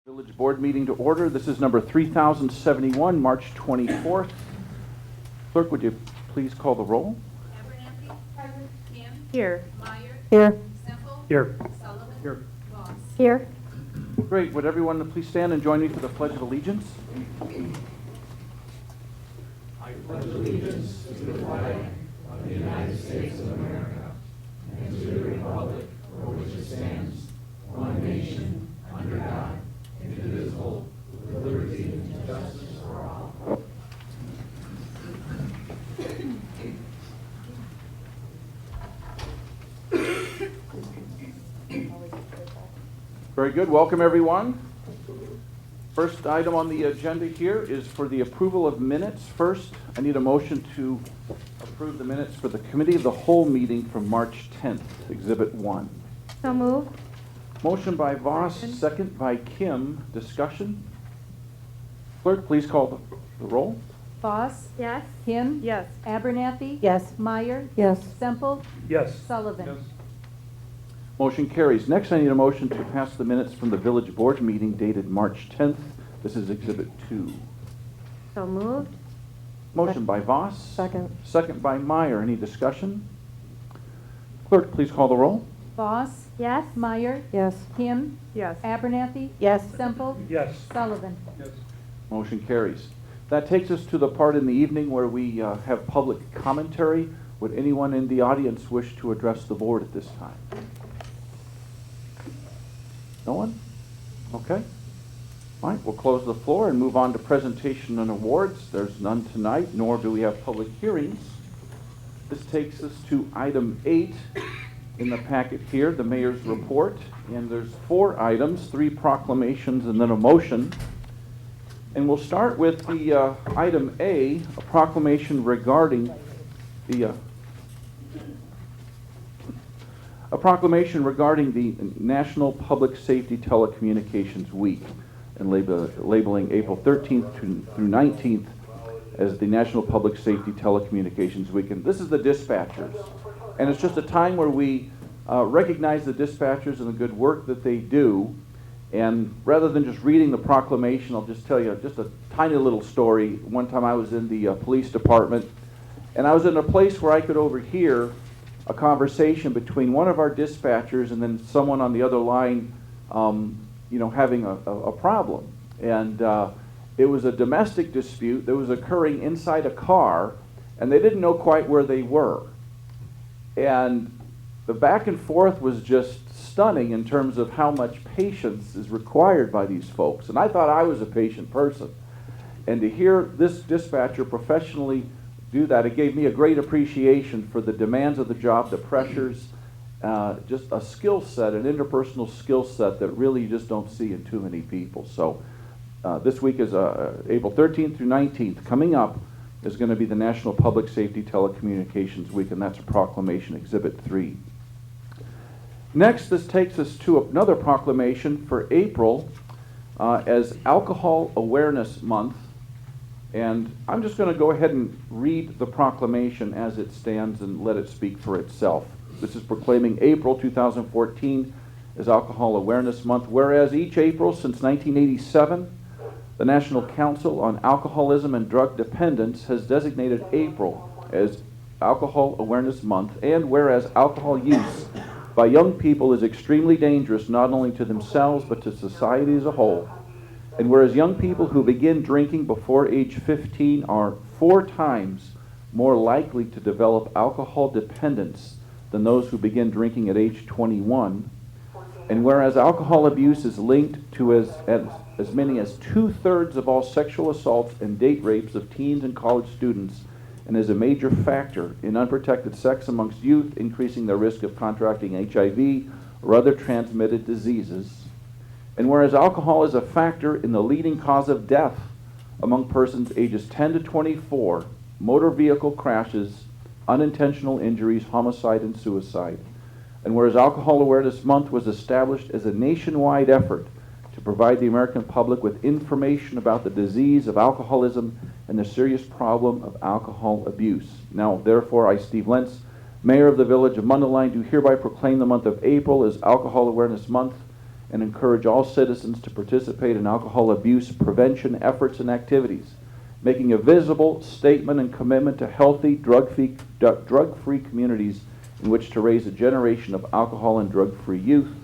Village Board meeting to order. This is number 3071, March 24th. Clerk, would you please call the roll? Abernathy. Present. Kim. Here. Meyer. Here. Semple. Here. Sullivan. Here. Voss. Here. Great. Would everyone please stand and join me for the Pledge of Allegiance? I pledge allegiance to the flag of the United States of America and to the republic for which it stands, one nation, under God, indivisible, with liberty and justice for all. Very good. Welcome, everyone. First item on the agenda here is for the approval of minutes. First, I need a motion to approve the minutes for the Committee of the Whole meeting from March 10th, Exhibit 1. So moved. Motion by Voss, second by Kim. Discussion? Clerk, please call the roll. Voss. Yes. Kim. Yes. Abernathy. Yes. Meyer. Yes. Semple. Yes. Sullivan. Motion carries. Next, I need a motion to pass the minutes from the Village Board meeting dated March 10th. This is Exhibit 2. So moved. Motion by Voss. Second. Second by Meyer. Any discussion? Clerk, please call the roll. Voss. Yes. Meyer. Yes. Kim. Yes. Abernathy. Yes. Semple. Yes. Sullivan. Yes. Motion carries. That takes us to the part in the evening where we have public commentary. Would anyone in the audience wish to address the board at this time? No one? Okay. All right, we'll close the floor and move on to presentation and awards. There's none tonight, nor do we have public hearings. This takes us to item 8 in the packet here, the mayor's report. And there's 4 items, 3 proclamations, and then a motion. And we'll start with the item A, a proclamation regarding the National Public Safety Telecommunications Week, and labeling April 13th through 19th as the National Public Safety Telecommunications Week. And this is the dispatchers. And it's just a time where we recognize the dispatchers and the good work that they do. And rather than just reading the proclamation, I'll just tell you just a tiny little story. One time I was in the police department, and I was in a place where I could overhear a conversation between one of our dispatchers and then someone on the other line, having a problem. And it was a domestic dispute that was occurring inside a car, and they didn't know quite where they were. And the back and forth was just stunning in terms of how much patience is required by these folks. And I thought I was a patient person. And to hear this dispatcher professionally do that, it gave me a great appreciation for the demands of the job, the pressures, just a skill set, an interpersonal skill set that really you just don't see in too many people. So this week is April 13th through 19th. Coming up is going to be the National Public Safety Telecommunications Week, and that's a proclamation, Exhibit 3. Next, this takes us to another proclamation for April as Alcohol Awareness Month. And I'm just going to go ahead and read the proclamation as it stands and let it speak for itself. This is proclaiming April 2014 as Alcohol Awareness Month, whereas each April since 1987, the National Council on Alcoholism and Drug Dependence has designated April as Alcohol Awareness Month, and whereas alcohol use by young people is extremely dangerous not only to themselves but to society as a whole. And whereas young people who begin drinking before age 15 are 4 times more likely to develop alcohol dependence than those who begin drinking at age 21, and whereas alcohol abuse is linked to as many as 2/3 of all sexual assaults and date rapes of teens and college students, and is a major factor in unprotected sex amongst youth, increasing their risk of contracting HIV or other transmitted diseases. And whereas alcohol is a factor in the leading cause of death among persons ages 10 to 24, motor vehicle crashes, unintentional injuries, homicide, and suicide. And whereas Alcohol Awareness Month was established as a nationwide effort to provide the American public with information about the disease of alcoholism and the serious problem of alcohol abuse. Now, therefore, I, Steve Lentz, Mayor of the Village of Mundelein, do hereby proclaim the month of April as Alcohol Awareness Month, and encourage all citizens to participate in alcohol abuse prevention efforts and activities, making a visible statement and commitment to healthy, drug-free communities in which to raise a generation of alcohol and drug-free youth.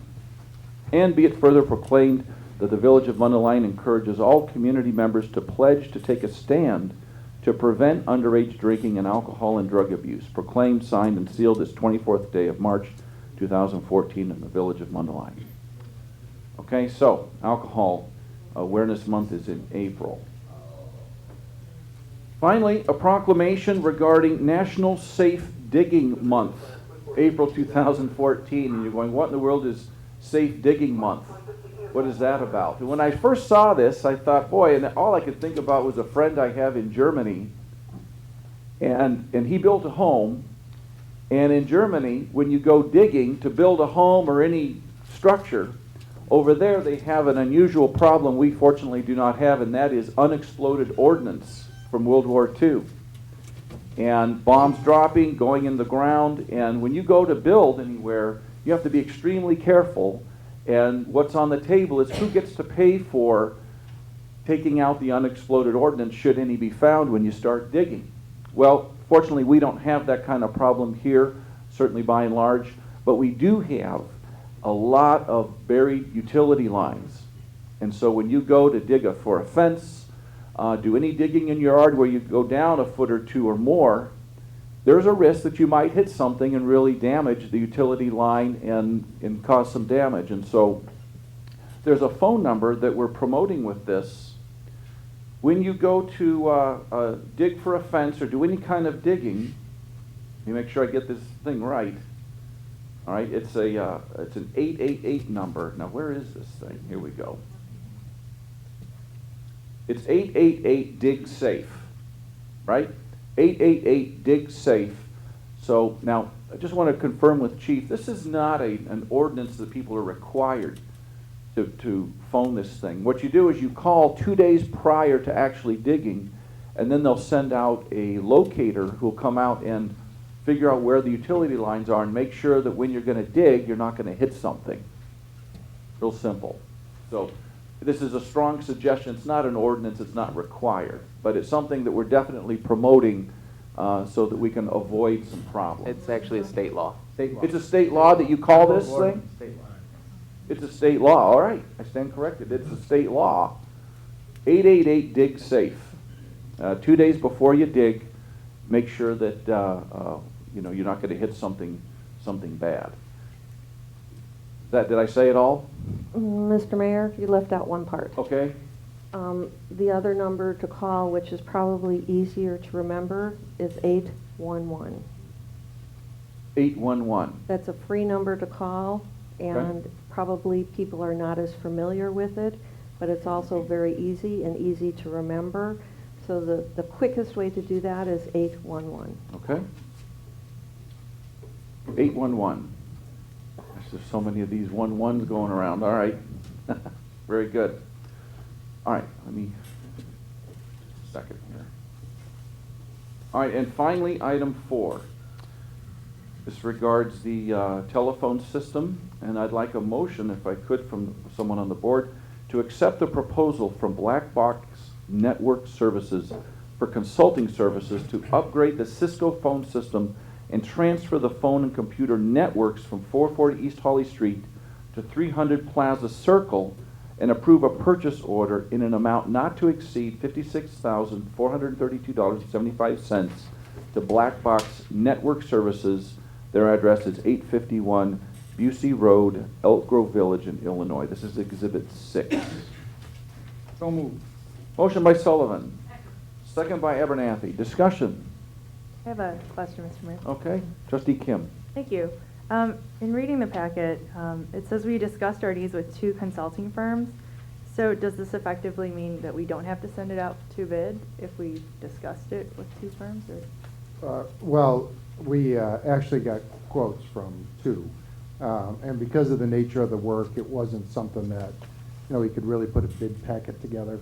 And be it further proclaimed that the Village of Mundelein encourages all community members to pledge to take a stand to prevent underage drinking and alcohol and drug abuse. Proclaimed, signed, and sealed this 24th day of March 2014 in the Village of Mundelein. Okay, so Alcohol Awareness Month is in April. Finally, a proclamation regarding National Safe Digging Month, April 2014. And you're going, what in the world is Safe Digging Month? What is that about? And when I first saw this, I thought, boy, and all I could think about was a friend I have in Germany, and he built a home. And in Germany, when you go digging to build a home or any structure, over there they have an unusual problem we fortunately do not have, and that is unexploded ordnance from World War II. And bombs dropping, going in the ground, and when you go to build anywhere, you have to be extremely careful. And what's on the table is who gets to pay for taking out the unexploded ordnance, should any be found when you start digging. Well, fortunately, we don't have that kind of problem here, certainly by and large, but we do have a lot of buried utility lines. And so when you go to dig for a fence, do any digging in your yard where you go down a foot or two or more, there's a risk that you might hit something and really damage the utility line and cause some damage. And so there's a phone number that we're promoting with this. When you go to dig for a fence or do any kind of digging, let me make sure I get this thing right. All right, it's an 888 number. Now, where is this thing? Here we go. It's 888-DIG-SAFE, right? 888-DIG-SAFE. So now, I just want to confirm with Chief, this is not an ordinance that people are required to phone this thing. What you do is you call 2 days prior to actually digging, and then they'll send out a locator who'll come out and figure out where the utility lines are and make sure that when you're going to dig, you're not going to hit something. Real simple. So this is a strong suggestion. It's not an ordinance. It's not required. But it's something that we're definitely promoting so that we can avoid some problems. It's actually a state law. It's a state law that you call this thing? It's a state law. All right. I stand corrected. It's a state law. 888-DIG-SAFE. 2 days before you dig, make sure that you're not going to hit something bad. Did I say it all? Mr. Mayor, you left out one part. Okay. The other number to call, which is probably easier to remember, is 811. 811. That's a free number to call, and probably people are not as familiar with it, but it's also very easy and easy to remember. So the quickest way to do that is 811. Okay. 811. There's so many of these 11s going around. All right. Very good. All right. Let me second here. All right. And finally, item 4. This regards the telephone system, and I'd like a motion, if I could, from someone on the board, to accept the proposal from Black Box Network Services for consulting services to upgrade the Cisco phone system and transfer the phone and computer networks from 440 East Holly Street to 300 Plaza Circle, and approve a purchase order in an amount not to exceed $56,432.75 to Black Box Network Services. Their address is 851 Busey Road, Elk Grove Village in Illinois. This is Exhibit 6. So moved. Motion by Sullivan, second by Abernathy. Discussion. I have a question, Mr. Mayor. Okay. Trustee Kim. Thank you. In reading the packet, it says we discussed our needs with 2 consulting firms. So does this effectively mean that we don't have to send it out to bid if we discussed it with 2 firms? Or? Well, we actually got quotes from 2. And because of the nature of the work, it wasn't something that, we could really put a bid packet together.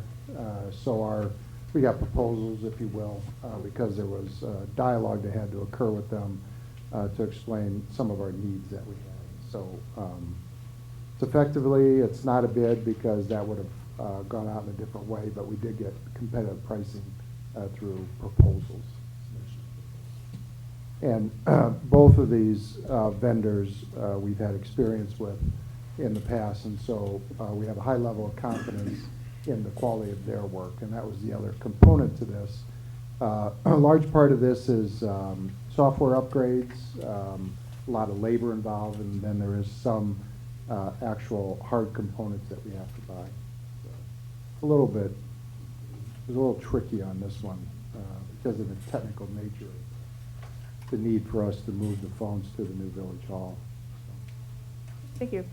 So we got proposals, if you will, because there was dialogue that had to occur with them to explain some of our needs that we had. So effectively, it's not a bid because that would have gone out in a different way, but we did get competitive pricing through proposals. And both of these vendors we've had experience with in the past, and so we have a high level of confidence in the quality of their work, and that was the other component to this. A large part of this is software upgrades, a lot of labor involved, and then there is some actual hard components that we have to buy. So, it was a little tricky on this one because of the technical nature, the need for us to move the phones to the new village hall. Thank you.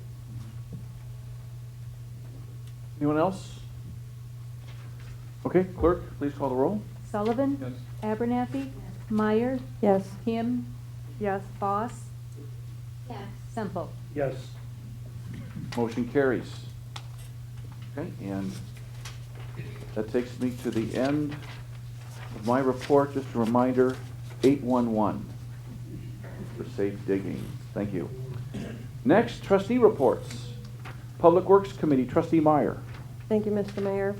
Anyone else? Okay, clerk, please call the roll. Sullivan? Yes. Abernathy? Meyer? Yes. Kim? Yes. Boss? Yes. Semple? Yes. Motion carries. Okay, and that takes me to the end of my report. Just a reminder, 811 for safe digging. Thank you. Next, trustee reports. Public Works Committee, Trustee Meyer. Thank you, Mr. Mayor.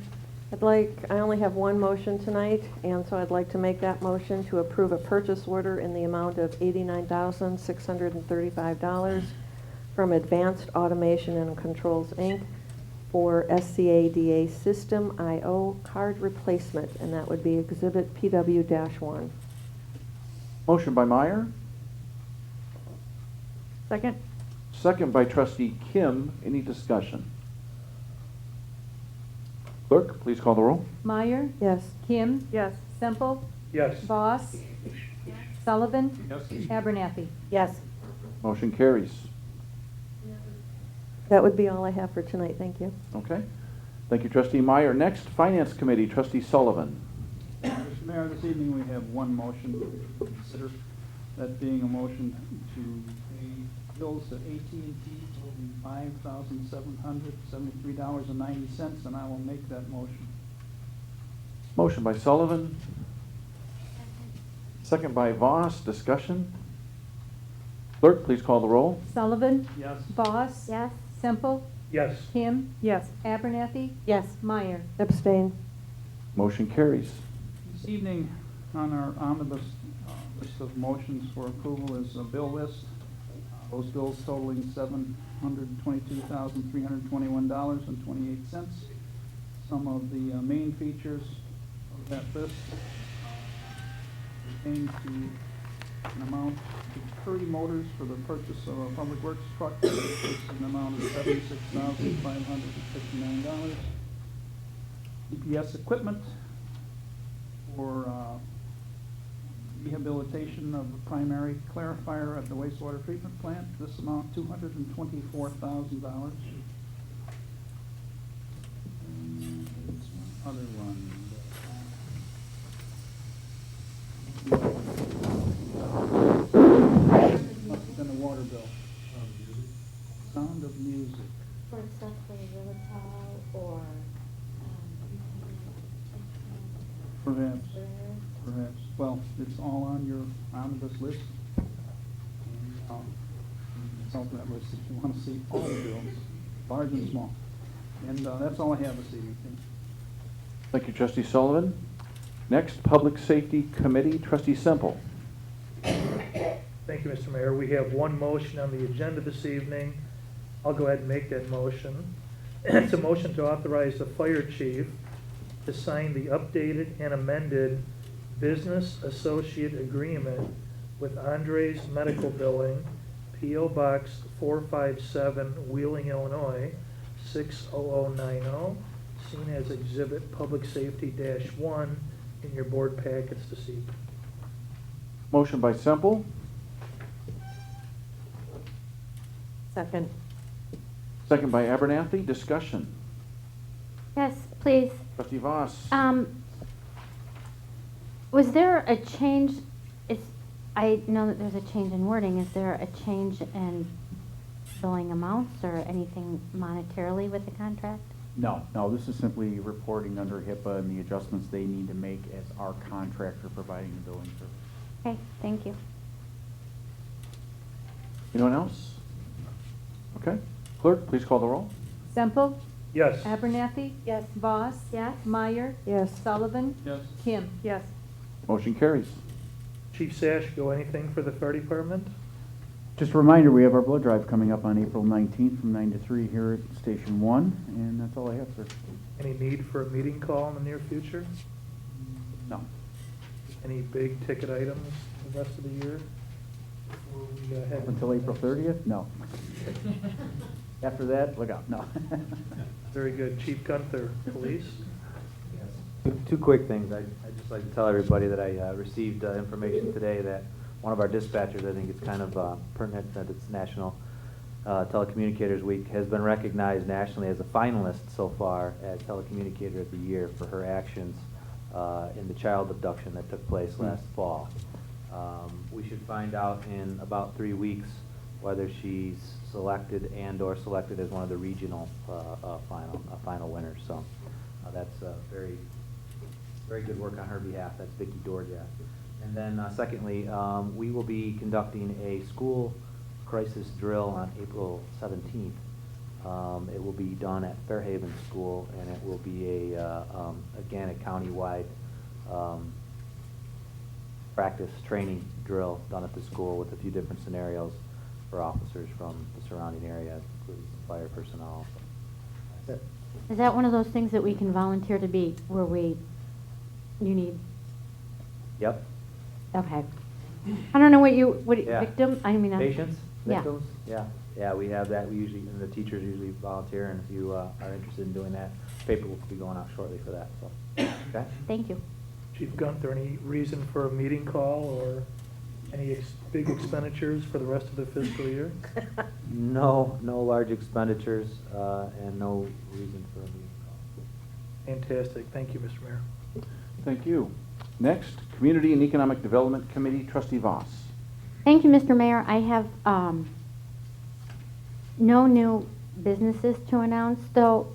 I only have one motion tonight, and so I'd like to make that motion to approve a purchase order in the amount of $89,635 from Advanced Automation and Controls, Inc. for SCADA System I/O card replacement, and that would be Exhibit PW-1. Motion by Meyer, Second? second by Trustee Kim. Any discussion? Clerk, please call the roll. Meyer? Yes. Kim? Yes. Semple? Yes. Boss? Sullivan? Yes. Abernathy? Yes. Motion carries. That would be all I have for tonight. Thank you. Okay. Thank you, Trustee Meyer. Next, Finance Committee, Trustee Sullivan. Mr. Mayor, this evening we have one motion to consider, that being a motion to pay bills to AT&T totaling $5,773.90, and I will make that motion. Motion by Sullivan, second by Voss. Discussion? Clerk, please call the roll. Sullivan? Yes. Boss? Yes. Semple? Yes. Kim? Yes. Abernathy? Yes. Meyer? Abstain. Motion carries. This evening, on our omnibus list of motions for approval is a bill list. Those bills totaling $722,321.28. Some of the main features of that list pertain to an amount to Curry Motors for the purchase of a public works truck, which is an amount of $76,559. EPS equipment for rehabilitation of the primary clarifier at the wastewater treatment plant. This amount, $224,000. Other one. Must have been a water bill. Sound of Music. For stuff for Realital or, Perhaps. Perhaps. Well, it's all on your omnibus list. It's all that list if you want to see all the bills, large and small. And that's all I have this evening. Thank you. Thank you, Trustee Sullivan. Next, Public Safety Committee, Trustee Semple. Thank you, Mr. Mayor. We have one motion on the agenda this evening. I'll go ahead and make that motion. It's a motion to authorize the fire chief to sign the updated and amended business associate agreement with Andres Medical Billing, P.O. Box 457, Wheeling, Illinois, 60090, seen as Exhibit Public Safety-1 in your board packets this evening. Motion by Semple, Second. second by Abernathy. Discussion? Yes, please. Trustee Voss. Was there a change, I know that there's a change in wording, is there a change in billing amounts or anything monetarily with the contract? No, this is simply reporting under HIPAA and the adjustments they need to make as our contractor providing the billing service. Okay, thank you. Anyone else? Okay. Clerk, please call the roll. Semple, Yes. Abernathy. Yes. Voss. Yes. Meyer. Yes. Sullivan. Yes. Kim. Yes. Motion carries. Chief Sash, go anything for the fire department? Just a reminder, we have our blood drive coming up on April 19th from 9 to 3 here at Station 1, and that's all I have, sir. Any need for a meeting call in the near future? No. Any big ticket items the rest of the year? Before we, head Up until April 30th? No. After that, look out, no. Very good. Chief Gunther, police? Two quick things. I'd just like to tell everybody that I received information today that one of our dispatchers, I think it's kind of pertinent that it's National Telecommunicators Week, has been recognized nationally as a finalist so far as Telecommunicator of the Year for her actions in the child abduction that took place last fall. We should find out in about 3 weeks whether she's selected and/or selected as one of the regional final winners. So that's very good work on her behalf. That's Vicki Dorjak. And then secondly, we will be conducting a school crisis drill on April 17th. It will be done at Fairhaven School, and it will be again, a countywide practice training drill done at the school with a few different scenarios for officers from the surrounding area, including fire personnel. That's it. Is that one of those things that we can volunteer to be, where you need, Yep. okay. I don't know what Yeah. victim, I mean. Patients, Yeah. victims? Yeah, we have that. We usually, and the teachers usually volunteer, and if you are interested in doing that, paperwork will be going out shortly for that, so, okay? Thank you. Chief Gunther, any reason for a meeting call or any big expenditures for the rest of the fiscal year? No large expenditures, and no reason for a meeting call. Fantastic. Thank you, Mr. Mayor. Thank you. Next, Community and Economic Development Committee, Trustee Voss. Thank you, Mr. Mayor. I have no new businesses to announce, though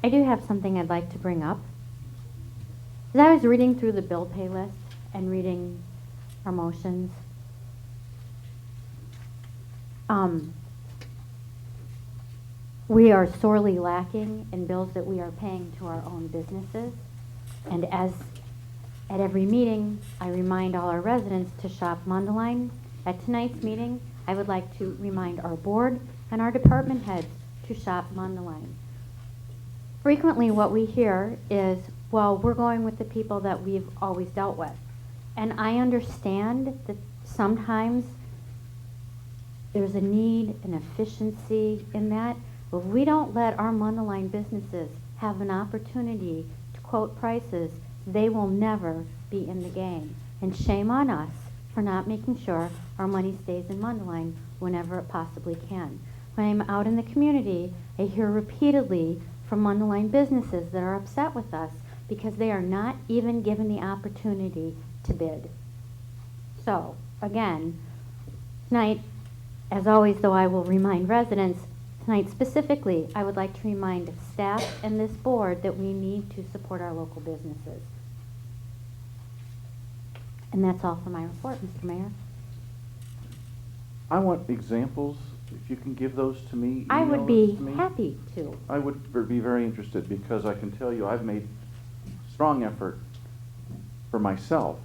I do have something I'd like to bring up. As I was reading through the bill pay list and reading our motions, we are sorely lacking in bills that we are paying to our own businesses. And as at every meeting, I remind all our residents to shop Mundaline. At tonight's meeting, I would like to remind our board and our department heads to shop Mundaline. Frequently what we hear is, well, we're going with the people that we've always dealt with. And I understand that sometimes there's a need, an efficiency in that. But if we don't let our Mundaline businesses have an opportunity to quote prices, they will never be in the game. And shame on us for not making sure our money stays in Mundaline whenever it possibly can. When I'm out in the community, I hear repeatedly from Mundaline businesses that are upset with us because they are not even given the opportunity to bid. So, again, tonight, as always, though, I will remind residents, tonight specifically, I would like to remind staff and this board that we need to support our local businesses. And that's all for my report, Mr. Mayor. I want examples, if you can give those to me. I would email be those to me. happy to. I would be very interested, because I can tell you I've made strong effort for myself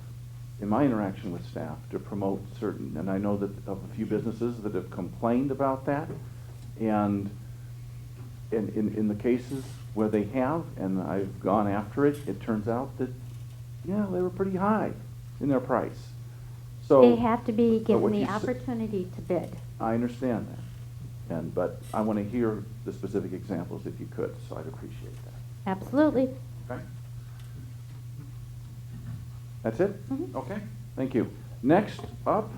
in my interaction with staff to promote certain, and I know that of a few businesses that have complained about that, and in the cases where they have, and I've gone after it, it turns out that, yeah, they were pretty high in their price. So They have to be but given what the you sa- opportunity to bid. I understand that, but I want to hear the specific examples if you could, so I'd appreciate that. Absolutely. Okay? That's it? Mhm. Okay, thank you. Next up,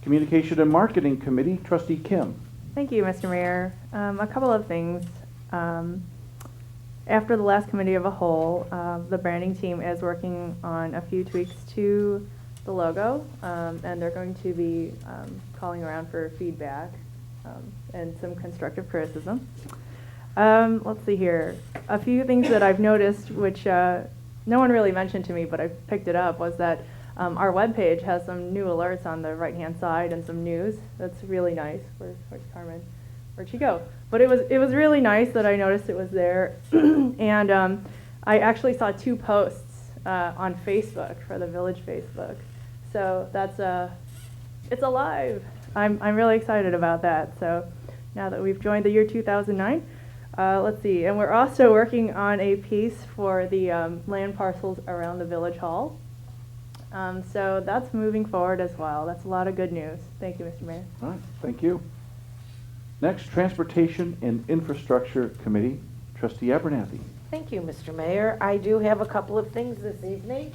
Communication and Marketing Committee, Trustee Kim. Thank you, Mr. Mayor. A couple of things. After the last committee of a whole, the branding team is working on a few tweaks to the logo, and they're going to be calling around for feedback and some constructive criticism. Let's see here. A few things that I've noticed, which no one really mentioned to me, but I picked it up, was that Our webpage has some new alerts on the right-hand side and some news. That's really nice. Where's Carmen? Where'd she go? But it was really nice that I noticed it was there. And I actually saw 2 posts on Facebook, for the village Facebook. So that's it's alive. I'm really excited about that. So now that we've joined the year 2009, let's see. And we're also working on a piece for the land parcels around the village hall. So that's moving forward as well. That's a lot of good news. Thank you, Mr. Mayor. All right, thank you. Next, Transportation and Infrastructure Committee, Trustee Abernathy. Thank you, Mr. Mayor. I do have a couple of things this evening.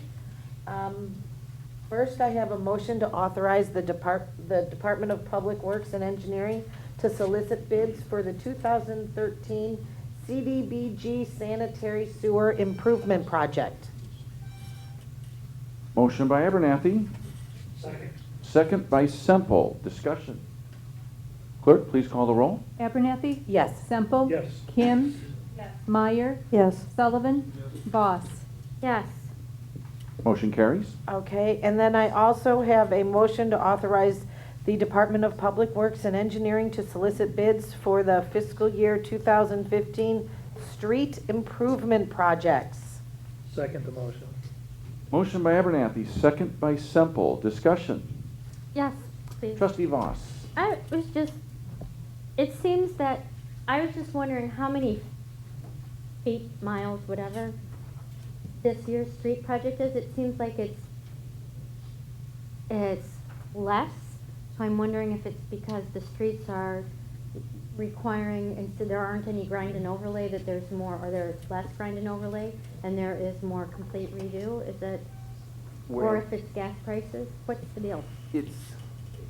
First, I have a motion to authorize the Department of Public Works and Engineering to solicit bids for the 2013 CDBG Sanitary Sewer Improvement Project. Motion by Abernathy. Second. Second by Semple. Discussion. Clerk, please call the roll. Abernathy? Yes. Semple? Yes. Kim? Meyer? Yes. Sullivan? Voss? Yes. Motion carries. Okay, and then I also have a motion to authorize the Department of Public Works and Engineering to solicit bids for the fiscal year 2015 street improvement projects. Second the motion. Motion by Abernathy, second by Semple. Discussion. Yes, please. Trustee Voss. It seems that, I was just wondering how many feet, miles, whatever, this year's street project is. It seems like it's less. So I'm wondering if it's because the streets are requiring, instead there aren't any grind and overlay, that there's more, or there's less grind and overlay, and there is more complete redo. Is it, or if it's gas prices? What's the deal? It's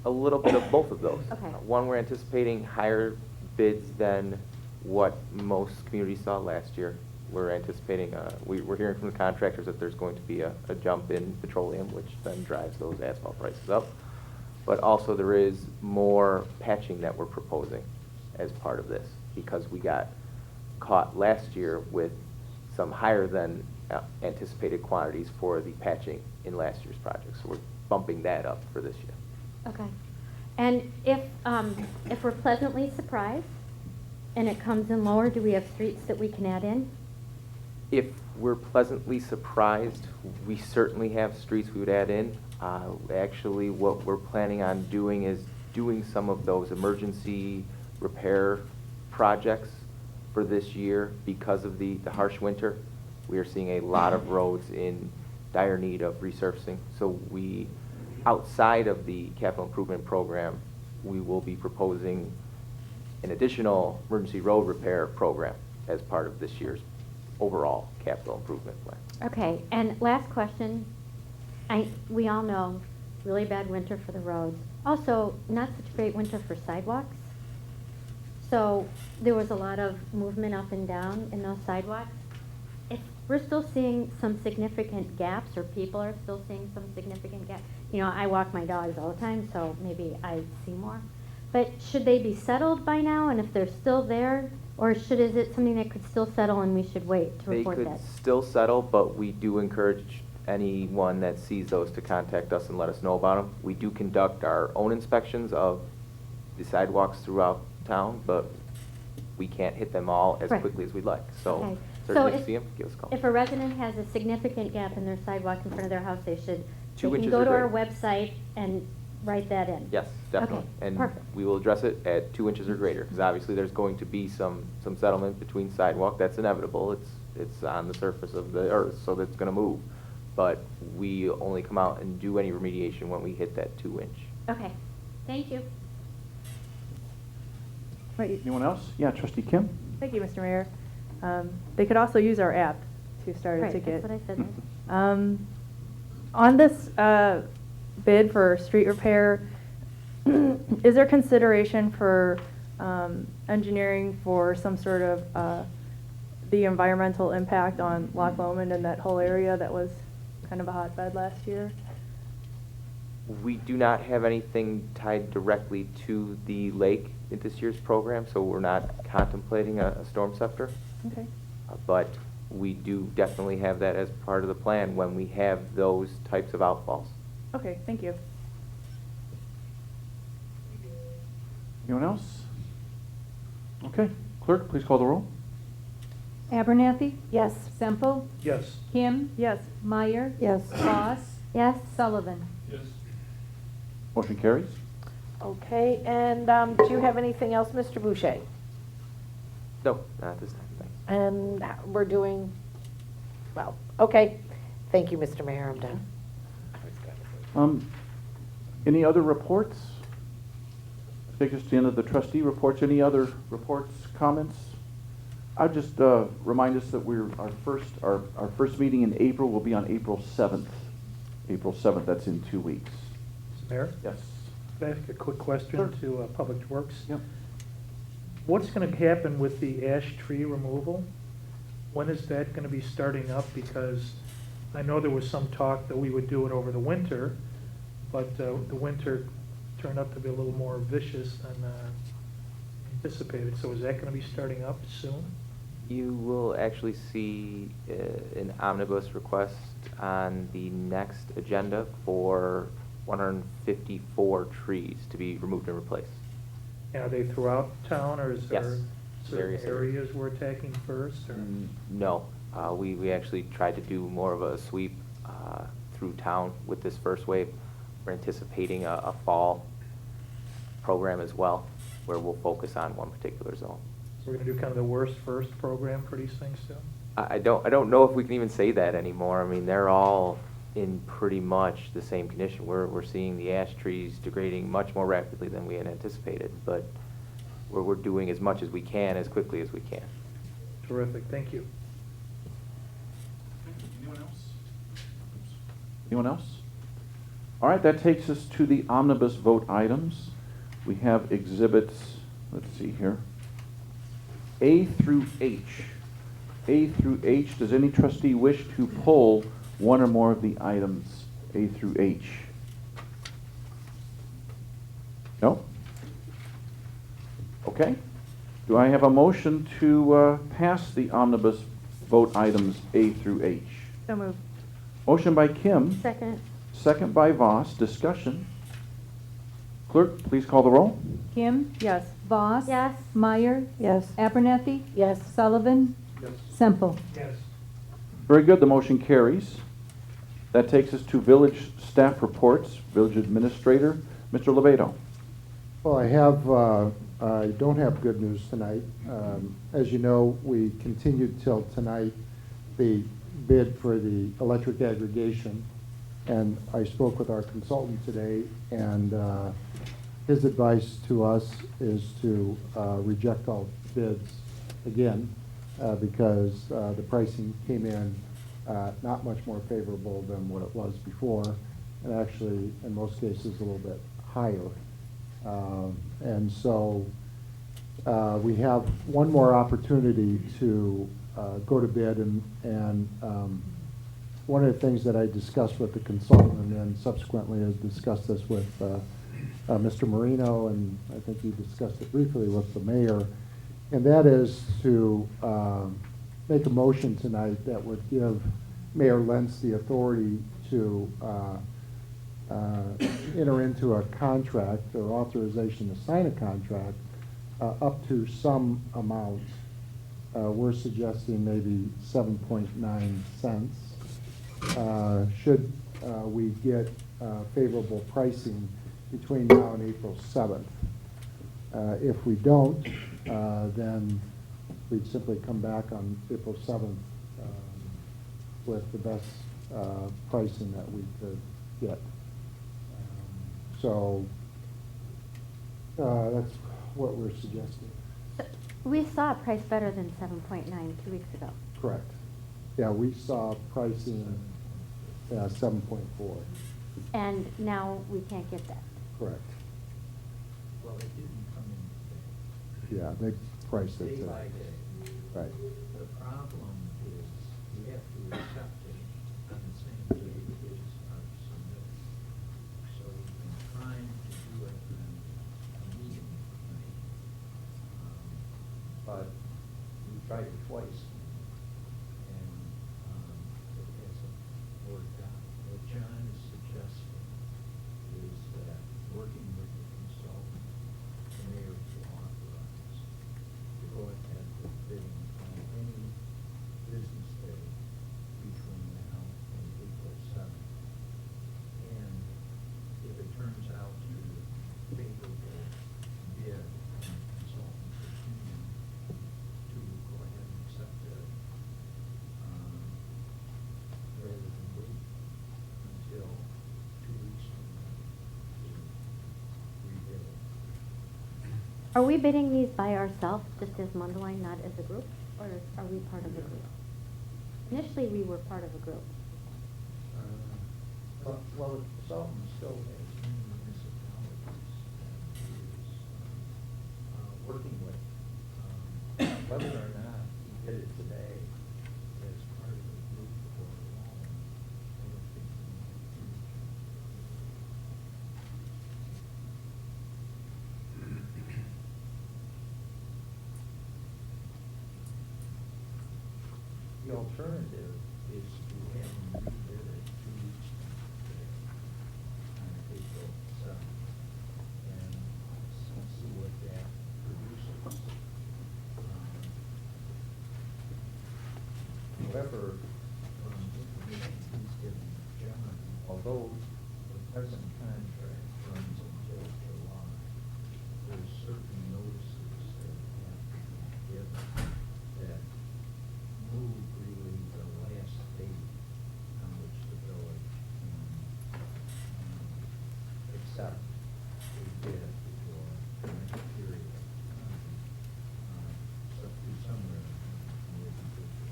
a little bit of both of those. Okay. One, we're anticipating higher bids than what most communities saw last year. We're anticipating, we're hearing from the contractors that there's going to be a jump in petroleum, which then drives those asphalt prices up. But also there is more patching that we're proposing as part of this, because we got caught last year with some higher than anticipated quantities for the patching in last year's project. So we're bumping that up for this year. Okay. And if we're pleasantly surprised and it comes in lower, do we have streets that we can add in? If we're pleasantly surprised, we certainly have streets we would add in. Actually, what we're planning on doing is doing some of those emergency repair projects for this year because of the harsh winter. We are seeing a lot of roads in dire need of resurfacing. So we, outside of the capital improvement program, we will be proposing an additional emergency road repair program as part of this year's overall capital improvement plan. Okay, and last question. We all know, really bad winter for the roads. Also, not such a great winter for sidewalks. So there was a lot of movement up and down in those sidewalks. If we're still seeing some significant gaps, or people are still seeing some significant gaps, you know, I walk my dogs all the time, so maybe I see more. But should they be settled by now? And if they're still there, or is it something that could still settle and we should wait to report that? They could still settle, but we do encourage anyone that sees those to contact us and let us know about them. We do conduct our own inspections of the sidewalks throughout town, but we can't hit them all as Right. quickly as we'd like. So Okay. certainly So if you see them, give us a call. If a resident has a significant gap in their sidewalk in front of their house, they 2 can inches go or to our greater. website and write that in. Yes, definitely. Okay, And perfect. we will address it at 2 inches or greater, because obviously there's going to be some settlement between sidewalk. That's inevitable. It's on the surface of the earth, so that's going to move. But we only come out and do any remediation when we hit that 2 inch. Okay, thank you. Right. Anyone else? Yeah, Trustee Kim. Thank you, Mr. Mayor. They could also use our app to start a Right, ticket. that's what I said. Right? On this bid for street repair, is there consideration for engineering for some sort of the environmental impact on Loch Lomond and that whole area that was kind of a hotbed last year? We do not have anything tied directly to the lake in this year's program, so we're not contemplating a storm scepter. Okay. But we do definitely have that as part of the plan when we have those types of outfalls. Okay, thank you. Anyone else? Okay, clerk, please call the roll. Abernathy? Yes. Semple? Yes. Kim? Yes. Meyer? Yes. Voss? Yes? Sullivan? Motion carries. Okay, and do you have anything else, Mr. Boucher? No, not at this time, thanks. And we're doing, well, okay. Thank you, Mr. Mayor, I'm done. Any other reports? Take us to the end of the trustee reports. Any other reports, comments? I'll just remind us that our first meeting in April will be on April 7th. April 7th, that's in 2 weeks. Mr. Mayor? Yes. Can I ask a quick question Sure. to Public Works? Yep. What's going to happen with the ash tree removal? When is that going to be starting up? Because I know there was some talk that we would do it over the winter, but the winter turned out to be a little more vicious than anticipated. So is that going to be starting up soon? You will actually see an omnibus request on the next agenda for 154 trees to be removed and replaced. And are they throughout town, or is Yes, there certain various areas. areas we're attacking first? Or? No, we actually tried to do more of a sweep through town with this first wave. We're anticipating a fall program as well, where we'll focus on one particular zone. So we're going to do kind of the worst first program for these things too? I don't know if we can even say that anymore. I mean, they're all in pretty much the same condition. We're seeing the ash trees degrading much more rapidly than we had anticipated, but we're doing as much as we can, as quickly as we can. Terrific, thank you. Anyone else? Anyone else? All right, that takes us to the omnibus vote items. We have exhibits, let's see here, A through H. A through H, does any trustee wish to pull one or more of the items, A through H? No? Okay. Do I have a motion to pass the omnibus vote items A through H? So moved. Motion by Kim, Second? second by Voss. Discussion. Clerk, please call the roll. Kim? Yes. Voss? Yes? Meyer? Yes. Abernathy? Yes. Sullivan? Yes. Semple? Yes. Very good, the motion carries. That takes us to village staff reports. Village Administrator, Mr. Levato. Well, I don't have good news tonight. As you know, we continued till tonight the bid for the electric aggregation, and I spoke with our consultant today, and his advice to us is to reject all bids again, because the pricing came in not much more favorable than what it was before, and actually, in most cases, a little bit higher. And so we have one more opportunity to go to bid, and one of the things that I discussed with the consultant and then subsequently has discussed this with Mr. Marino, and I think you discussed it briefly with the mayor, and that is to make a motion tonight that would give Mayor Lentz the authority to enter into a contract or authorization to sign a contract up to some amount. We're suggesting maybe 7.9 cents. Should we get favorable pricing between now and April 7th. If we don't, then we'd simply come back on April 7th with the best pricing that we could get. So that's what we're suggesting. We saw a price better than 7.9 2 weeks ago. Correct. Yeah, we saw pricing 7.4. And now we can't get that. Correct. Well, it didn't come in Yeah, they priced it. day by day. Right. The problem is we have to accept it on the same day bids are submitted. So we've been trying to do it on a meeting night. But we tried it twice. And Are we bidding these by ourselves, just as Mundelein, not as a group? Or are we part of a group? Initially, we were part of a group. Well, the consultant still has many municipalities that he is working with. Whether or not he did it today as part of the group or alone, I don't think we know. The alternative is to have them rebid it to April 7th and see what that produces. However, from information he's given John, although the present contract runs until July, there's certain notices that have to be given that move really the last date on which the village can accept a bid for the next period of time, up to somewhere in the future.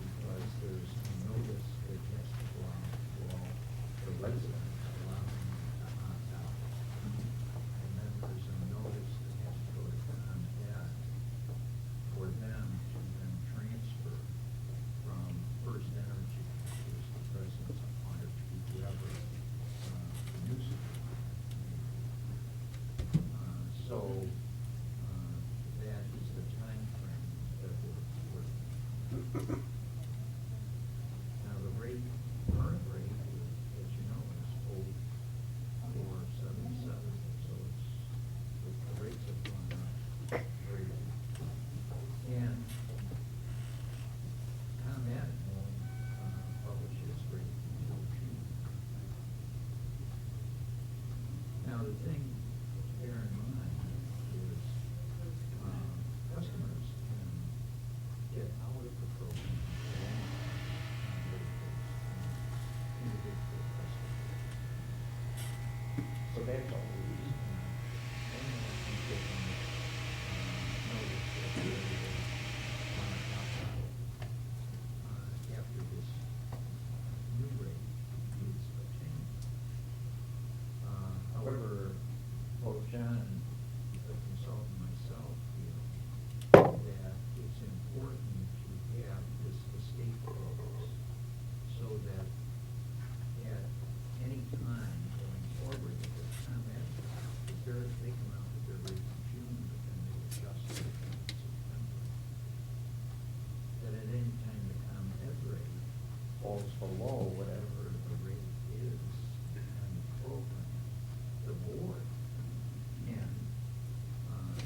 Because there's a notice that has to go out to all the residents allowing them to opt out. And then there's a notice that has to go to ComEd for them to then transfer from First Energy, which is the president's appointed to whoever the new supervisor. So that is the time frame that we're working. Now, the rate, current rate, as you know, is 4.77, so the rates have gone up greatly. And ComEd will publish its rate until June. Now, the thing to bear in mind is customers can get out of the program individual customers. So that's all the reason. Anyone can get them notice that they want to opt out after this new rate is obtained. However, both John and the consultant and myself feel that it's important to have this escape clause so that at any time going forward, if ComEd, if they come out with their rates in June, but then they adjust it in September, that at any time the ComEd rate falls below whatever the rate is on the program, the board can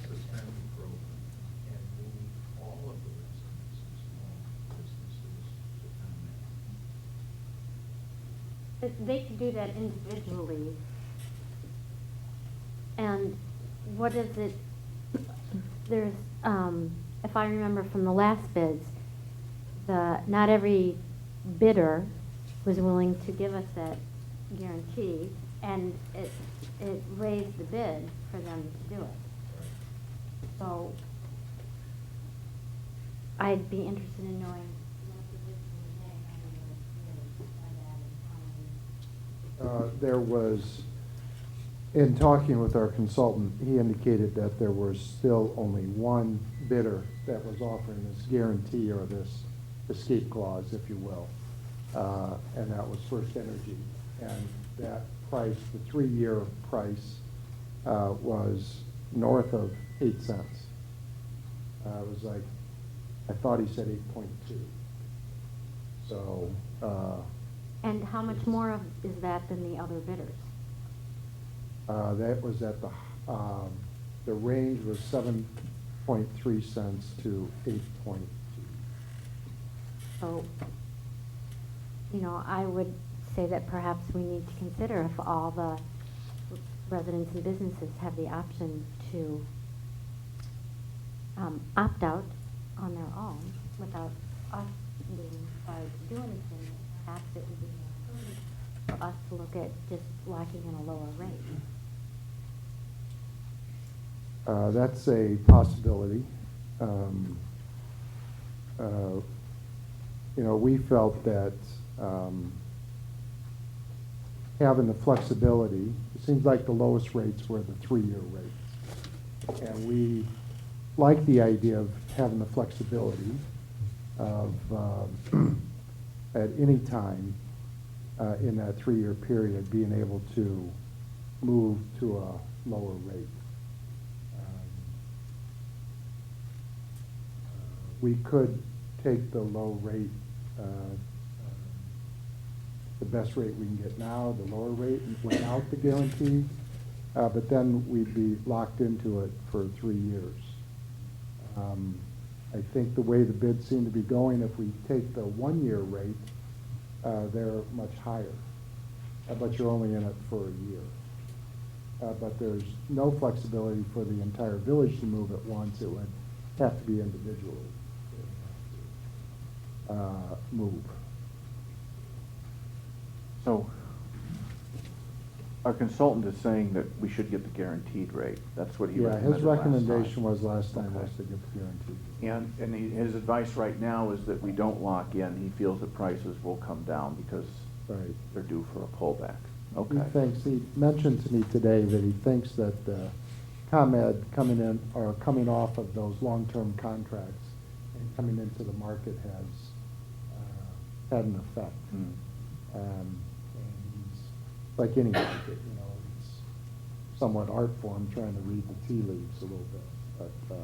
suspend the program and move all of the residents and small businesses to ComEd. They could do that individually. And what is it, there's, if I remember from the last bids, not every bidder was willing to give us that guarantee, and it raised the bid for them to do it. So I'd be interested in knowing. There was, in talking with our consultant, he indicated that there was still only one bidder that was offering this guarantee or this escape clause, if you will, and that was First Energy. And that price, the 3-year price, was north of 8 cents. It was like, I thought he said 8.2. So. And how much more is that than the other bidders? That was at the range was 7.3 cents to 8.2. So, I would say that perhaps we need to consider if all the residents and businesses have the option to opt out on their own without us being required to do anything. Perhaps it would be more prudent for us to look at just locking in a lower rate. That's a possibility. You know, we felt that having the flexibility, it seems like the lowest rates were the 3-year rates. And we like the idea of having the flexibility of at any time in that 3-year period being able to move to a lower rate. We could take the low rate, the best rate we can get now, the lower rate without the guarantee, but then we'd be locked into it for 3 years. I think the way the bids seem to be going, if we take the 1-year rate, they're much higher, but you're only in it for a year. But there's no flexibility for the entire village to move at once. It would have to be individually move. So our consultant is saying that we should get the guaranteed rate. That's what he Yeah, recommended his last time. recommendation was last time was Okay. to get the guarantee. And his advice right now is that we don't lock in. He feels that prices will come down because Right. they're due for a pullback. He Okay. thinks, he mentioned to me today that he thinks that ComEd coming in, or coming off of those long-term contracts and coming into the market has had an effect. Mm. And he's, like any market, you know, it's somewhat art form trying to read the tea leaves a little bit. But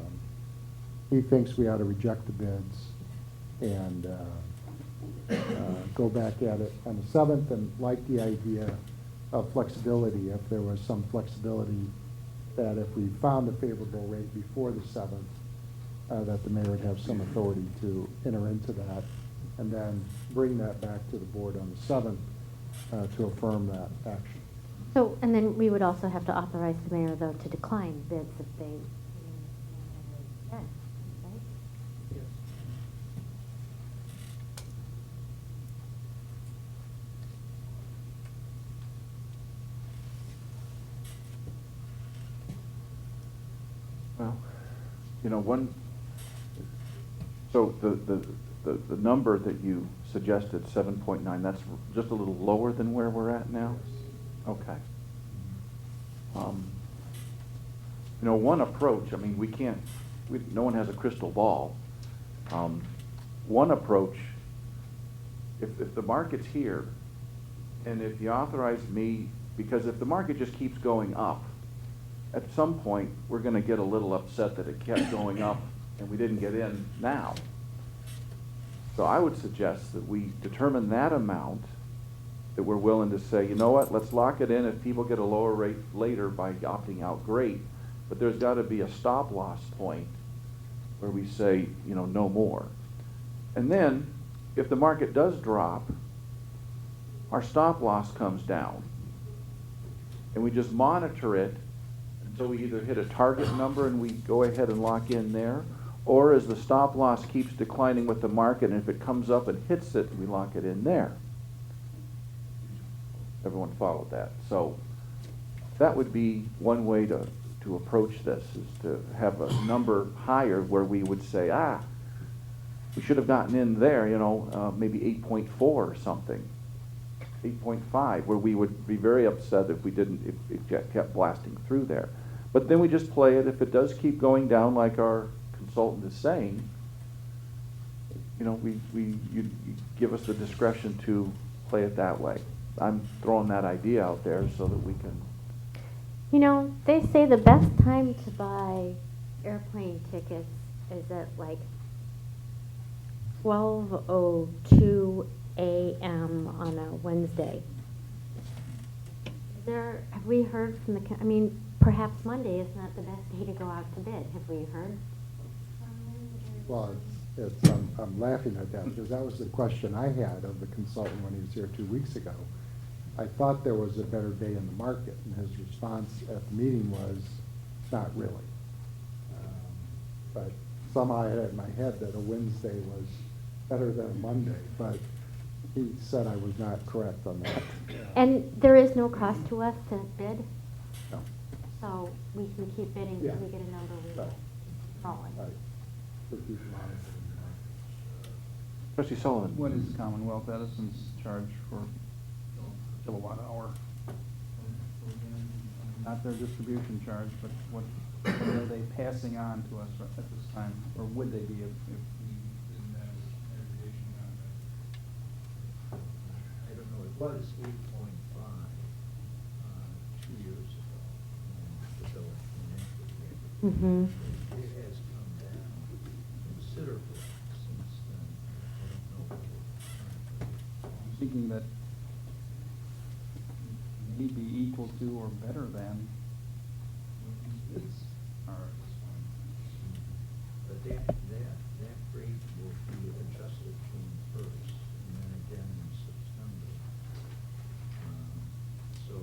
he thinks we ought to reject the bids and go back at it on the 7th, and like the idea of flexibility, if there was some flexibility that if we found a favorable rate before the 7th, that the mayor would have some authority to enter into that and then bring that back to the board on the 7th to affirm that action. So, and then we would also have to authorize the mayor, though, to decline bids if they, yeah, right? Well, you know, so the number that you suggested, 7.9, that's just a little lower than where we're at now? Okay. You know, one approach, I mean, no one has a crystal ball. One approach, if the market's here, and if you authorize me, because if the market just keeps going up, at some point, we're gonna get a little upset that it kept going up and we didn't get in now. So I would suggest that we determine that amount that we're willing to say, you know what, let's lock it in. If people get a lower rate later by opting out, great. But there's gotta be a stop loss point where we say, you know, no more. And then, if the market does drop, our stop loss comes down. And we just monitor it until we either hit a target number and we go ahead and lock in there, or as the stop loss keeps declining with the market, and if it comes up and hits it, we lock it in there. Everyone followed that. So that would be one way to approach this, is to have a number higher where we would say, we should have gotten in there, you know, maybe 8.4 or something, 8.5, where we would be very upset if we didn't, if it kept blasting through there. But then we just play it. If it does keep going down like our consultant is saying, you know, you give us the discretion to play it that way. I'm throwing that idea out there so that we can. You know, they say the best time to buy airplane tickets is at like 12:02 a.m. on a Wednesday. Have we heard from I mean, perhaps Monday is not the best day to go out to bid. Have we heard? Well, I'm laughing at that because that was the question I had of the consultant when he was here 2 weeks ago. I thought there was a better day in the market, and his response at the meeting was, not really. But somehow I had it in my head that a Wednesday was better than a Monday, but he said I was not correct on that. And there is no cost to us to bid? No. So we can keep bidding Yeah. till we get a number we Right. like. Rolling. Right. So keep monitoring. Trustee Sullivan? What is Commonwealth Edison's charge for kilowatt hour? Not their distribution charge, but what are they passing on to us at this time? Or would they be if we didn't have this aggregation contract? I don't know, it was 8.5 2 years ago, when the bill went into Mm-hmm. It has come down considerably since then. I don't know what it I'm thinking that may be equal to or better than what these bids are at this point. But that rate will be adjusted June 1st, and then again in September. So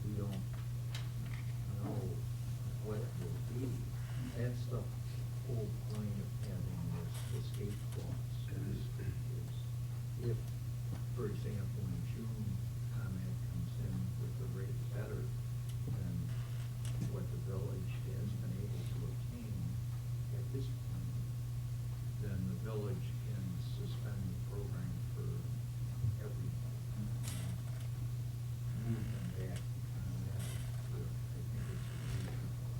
we don't know what it will be. That's the whole point of having this escape clause, is if, for example, in June, ComEd comes in with a rate better than what the village has been able to obtain at this point, then the village can suspend the program for everyone. Move them back on that. I think it's reasonable.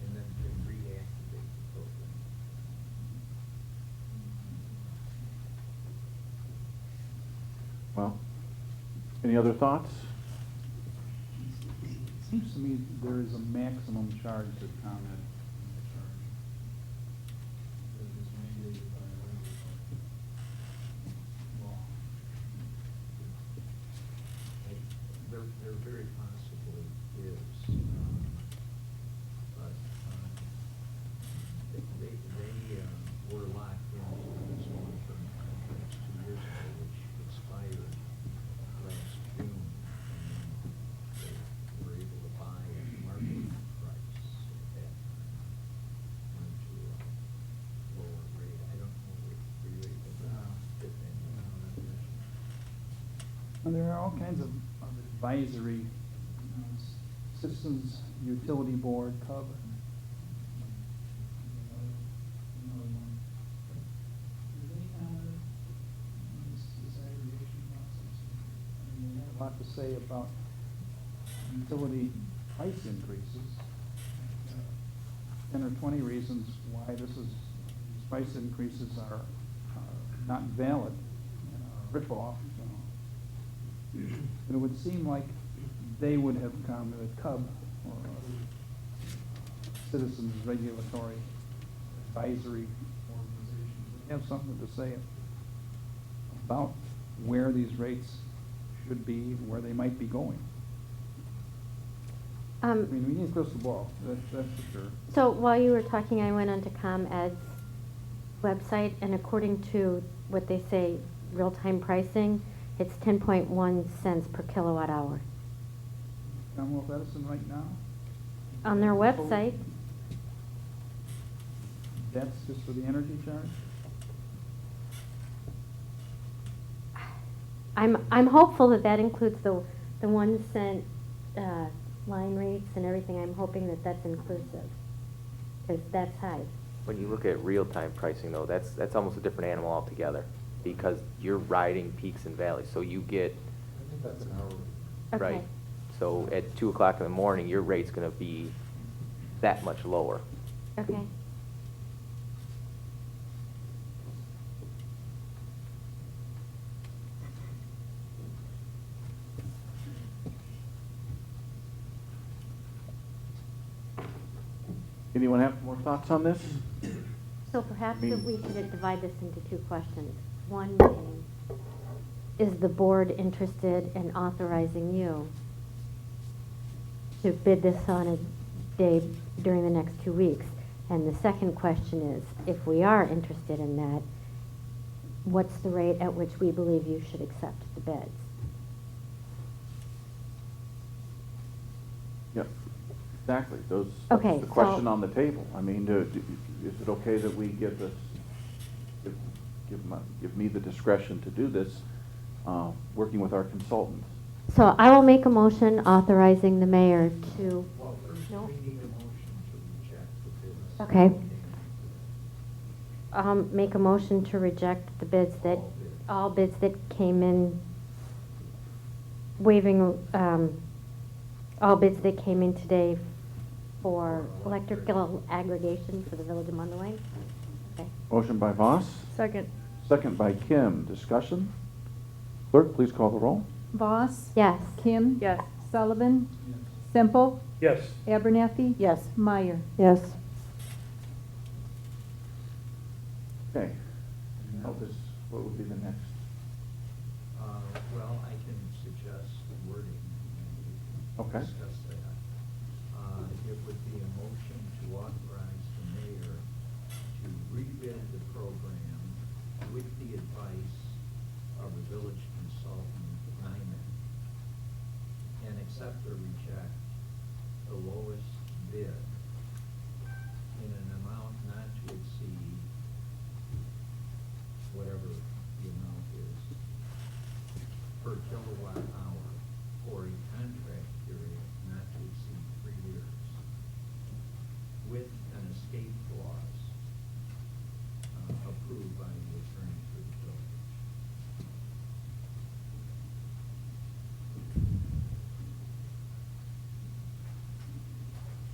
And then can reactivate the program. Well, any other thoughts? It seems to me there is a maximum charge that ComEd can charge. That is mandated by law. There very possibly is, but they were locked into this long-term contracts 2 years ago, which expired last June. And they were able to buy at market price at that time, went to a lower rate. I don't know what the rate was, if any, on that mission. And there are all kinds of advisory, Citizens Utility Board, CUB. They have a lot to say about utility price increases. 10 or 20 reasons why these price increases are not valid, and are a ripoff. And it would seem like they would have come, the CUB, or Citizens Regulatory Advisory Organizations, would have something to say about where these rates should be, where they might be going. I mean, we need a crystal ball, that's for sure. So while you were talking, I went onto ComEd's website, and according to what they say, real-time pricing, it's 10.1 cents per kilowatt hour. Commonwealth Edison right now? On their website, That's just for the energy charge? I'm hopeful that that includes the 1 cent line rates and everything. I'm hoping that that's inclusive, because that's high. When you look at real-time pricing though, that's almost a different animal altogether, because you're riding peaks and valleys, so you get, I think that's an hour. right. Okay. So at 2 o'clock in the morning, your rate's gonna be that much lower. Okay. Anyone have more thoughts on this? So perhaps Me. if we could divide this into two questions. One being, is the board interested in authorizing you to bid this on a day during the next 2 weeks? And the second question is, if we are interested in that, what's the rate at which we believe you should accept the bids? Yep, exactly, that's Okay, the question so- on the table. I mean, is it okay that we give this, give me the discretion to do this, working with our consultants? So I will make a motion authorizing the mayor to, Well, first No. we need a motion to reject the bids. Okay. Make a motion to reject the bids that, all bids that came in, waiving, all bids that came in today for electrical aggregation for the village of Mundelein. Okay. Motion by Voss, Second. second by Kim. Discussion? Clerk, please call the roll. Voss. Yes. Kim. Yes. Sullivan. Semple. Yes. Abernathy. Yes. Meyer. Yes. Okay. Now this, what would be the next? Well, I can suggest wording, and we can Okay. discuss that. It would be a motion to authorize the mayor to rebid the program with the advice of the village consultant, Nyman, and accept or reject the lowest bid in an amount not to exceed whatever the amount is per kilowatt hour for a contract period not to exceed 3 years, with an escape clause approved by the attorney for the village.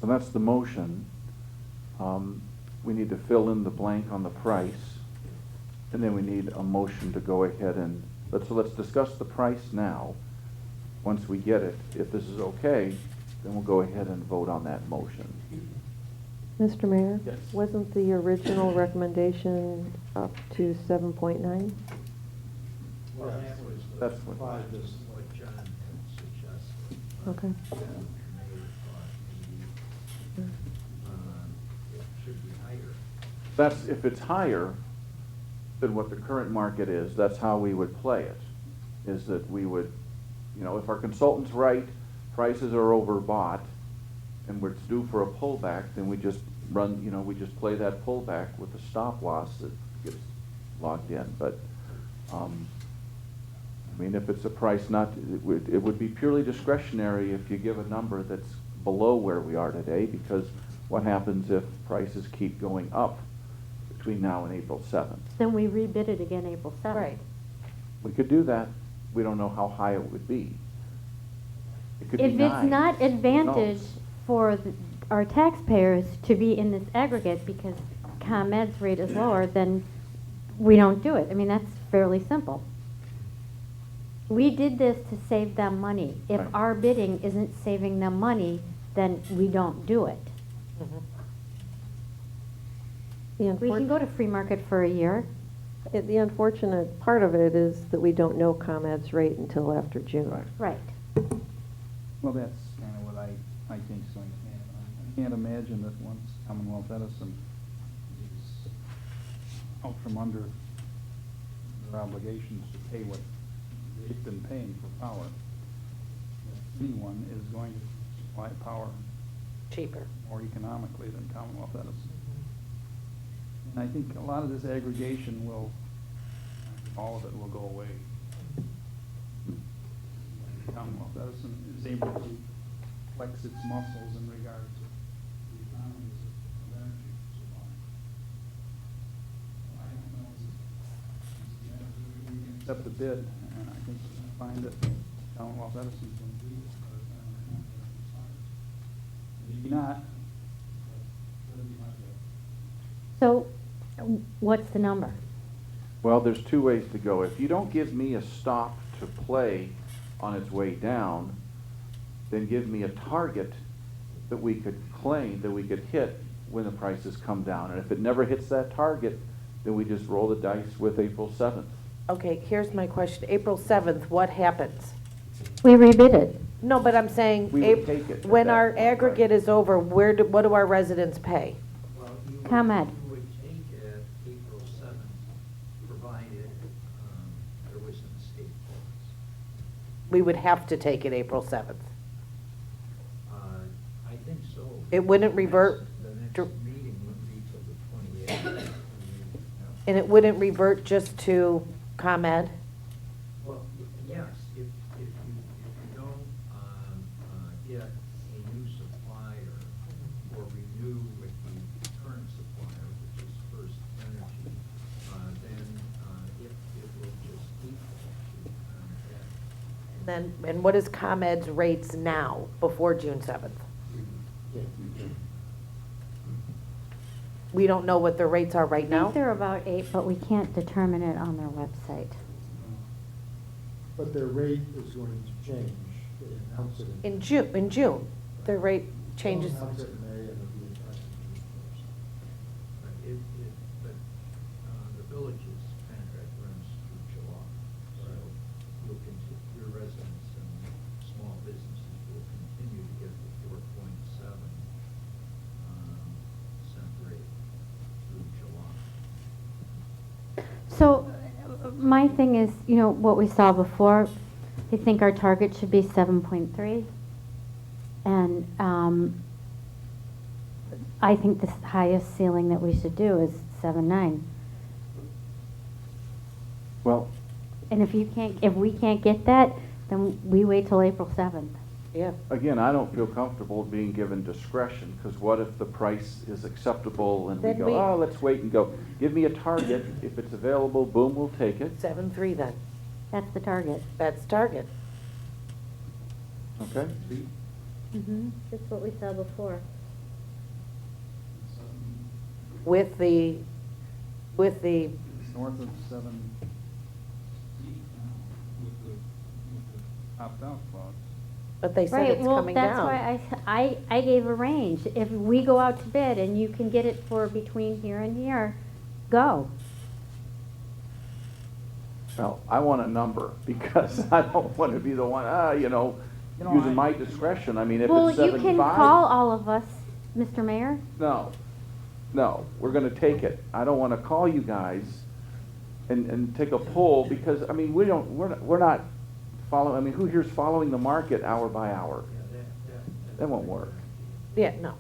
So that's the motion. We need to fill in the blank on the price, and then we need a motion to go ahead and, let's discuss the price now. Once we get it, if this is okay, then we'll go ahead and vote on that motion. Mr. Mayor? Yes. Wasn't the original recommendation up to 7.9? Well, that was That's what- what John had suggested. Okay. The mayor thought maybe it should be higher. That's, if it's higher than what the current market is, that's how we would play it. Is that we would, if our consultant's right, prices are overbought, and we're due for a pullback, then we just run, we just play that pullback with a stop loss that gets locked in. But, if it's a price not, it would be purely discretionary if you give a number that's below where we are today, because what happens if prices keep going up between now and April 7th? Then we rebid it again April 7th. Right. We could do that. We don't know how high it would be. It could be If it's 9. not Who advantage knows? for our taxpayers to be in this aggregate because ComEd's rate is lower, then we don't do it. I mean, that's fairly simple. We did this to save them money. If Right. our bidding isn't saving them money, then we don't do it. The We can go to free market for a year. The unfortunate part of it is that we don't know ComEd's rate until after June. Right. Right. Well, that's kind of what I think is going to happen. I can't imagine that once Commonwealth Edison is out from under their obligations to pay what they've been paying for power, that anyone is going to supply power Cheaper. more economically than Commonwealth Edison. And I think a lot of this aggregation will, all of it will go away. Commonwealth Edison is able to flex its muscles in regards to the economies of energy supply. I don't know, we can accept the bid, and I think we're going to find that Commonwealth Edison's going to do this, by the time the contract expires. Maybe not, but that'll be my bet. So what's the number? Well, there's two ways to go. If you don't give me a stop to play on its way down, then give me a target that we could claim, that we could hit when the prices come down. And if it never hits that target, then we just roll the dice with April 7th. Okay, here's my question. April 7th, what happens? We rebid it. No, but I'm saying, We would take it at when that our point, right. aggregate is over, what do our residents pay? Well, ComEd. you would take it April 7th, provided there was an escape clause. We would have to take it April 7th. I think so. It wouldn't revert The next to- meeting wouldn't be till the 28th. And it wouldn't revert just to ComEd? Well, yes, if you Then, and what is ComEd's rates now, before June 7th? We don't know what their rates are right I now? think they're about 8, but we can't determine it on their website. But their rate is going to change. They announce it In June, their rate changes. They'll announce it in May and it'll be effective June 1st. But the village's contract runs through July, so you'll continue, your residents and small businesses will continue to get the 4.7 cent rate through July. So my thing is, you know, what we saw before, I think our target should be 7.3. And I think the highest ceiling that we should do is 7.9. Well, And if we can't get that, then we wait till April 7th. Yeah. again, I don't feel comfortable being given discretion, because what if the price is acceptable and we Then go, we- oh, let's wait and go. Give me a target. If it's available, boom, we'll take it. 7.3 then. That's the target. That's target. Okay? Mm-hmm. That's what we saw before. With the, It's north of 7 feet now with the opt-out clause. but they said Right, it's well, coming that's down. why I gave a range. If we go out to bid and you can get it for between here and here, go. Well, I want a number, because I don't want to be the one, using my discretion. I mean, if Well, it's you 7.5. can call all of us, Mr. Mayor. No, we're gonna take it. I don't wanna call you guys and take a poll, because, I mean, we're not following, I mean, who here's following the market hour by hour? That won't work. Yeah, no.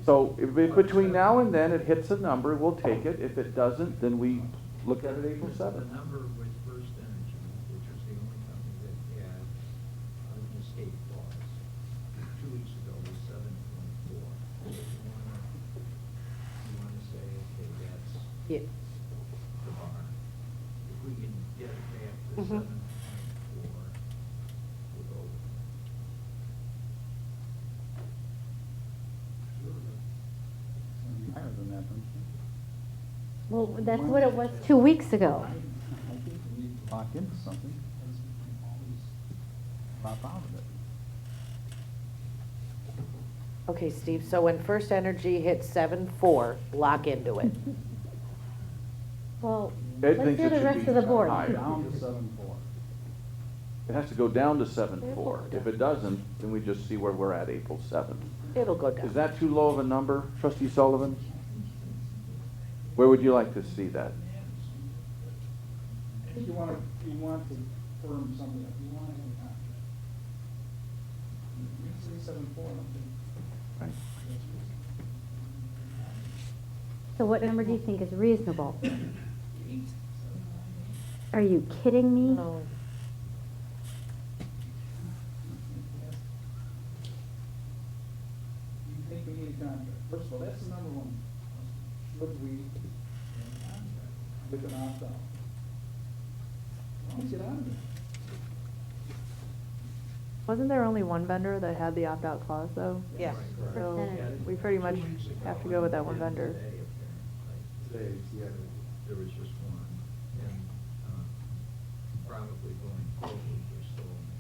So if between now and then it hits a number, we'll take it. If it doesn't, then we look at it April The 7th. number with First Energy, which was the only company that had an escape clause, 2 weeks ago was 7.4. So if you wanna say, okay, that's Yeah. the bar. If we can get it back to Mhm. 7.4, we'll go with it. It's going to be higher than that, don't you? Well, that's what it was 2 weeks ago. I think we need to lock into something, because we can always drop out of it. Okay, Steve, so when First Energy hits 7.4, lock into it. Well, Ed let's thinks hear it the should rest be of the board. higher. Down to 7.4. It has to go down to 7.4. If it doesn't, then we just see where we're at April 7th. It'll go down. Is that too low of a number, Trustee Sullivan? Where would you like to see that? I think you want to firm something up, you want to have a contract. You can say 7.4, I don't think. Right. So what number do you think is reasonable? Are you kidding me? No. You think we need a contract? First of all, that's the number one. Should we have a contract with an opt-out? Why don't you get out of it? Wasn't there only one vendor that had the opt-out clause, though? Yeah. So Percentage. we pretty much have to go with that one vendor. Today, there was just one, and probably going forward, we're still only